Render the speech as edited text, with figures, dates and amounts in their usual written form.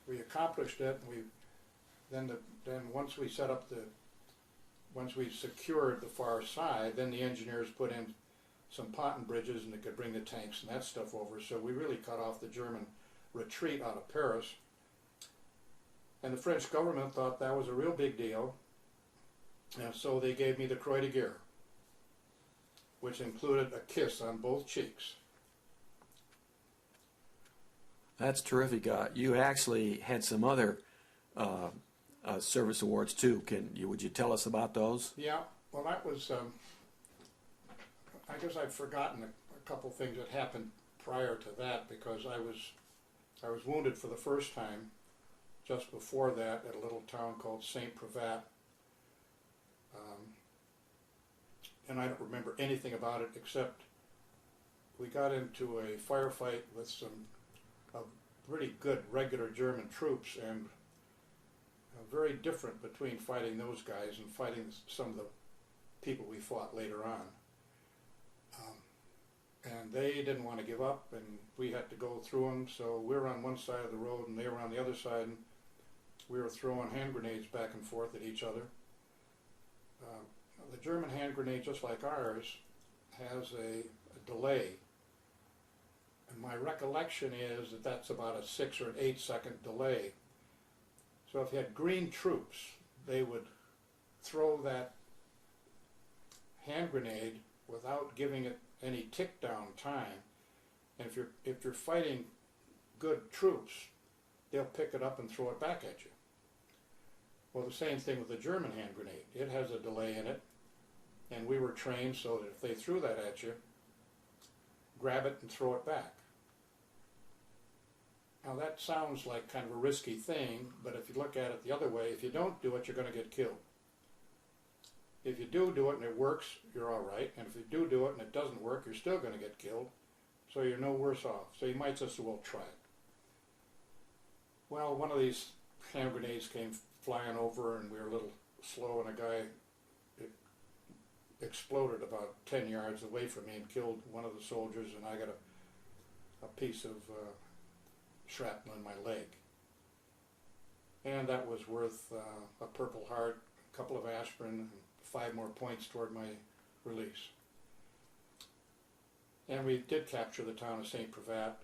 we accomplished it, and then once we secured the far side, then the engineers put in some ponton bridges and they could bring the tanks and that stuff over. So we really cut off the German retreat out of Paris. And the French government thought that was a real big deal. And so they gave me the Croix de Guerre, which included a kiss on both cheeks. That's terrific. You actually had some other service awards too. Would you tell us about those? Yeah, well that was, I guess I've forgotten a couple things that happened prior to that, because I was wounded for the first time just before that at a little town called Privat. And I don't remember anything about it except we got into a firefight with some pretty good regular German troops, and very different between fighting those guys and fighting some of the people we fought later on. And they didn't want to give up, and we had to go through them, so we were on one side of the road and they were on the other side, and we were throwing hand grenades back and forth at each other. The German hand grenade, just like ours, has a delay. And my recollection is that that's about a 6 or an 8 second delay. So if you had green troops, they would throw that hand grenade without giving it any tick down time. And if you're fighting good troops, they'll pick it up and throw it back at you. Well, the same thing with the German hand grenade. It has a delay in it, and we were trained so that if they threw that at you, grab it and throw it back. Now that sounds like kind of a risky thing, but if you look at it the other way, if you don't do it, you're going to get killed. If you do it and it works, you're all right, and if you do it and it doesn't work, you're still going to get killed, so you're no worse off. So you might just as well try it. Well, one of these hand grenades came flying over, and we were a little slow, and a guy exploded about 10 yards away from me and killed one of the soldiers, and I got a piece of shrapnel in my leg. And that was worth a Purple Heart, a couple of aspirin, and 5 more points toward my release. And we did capture the town of Privat,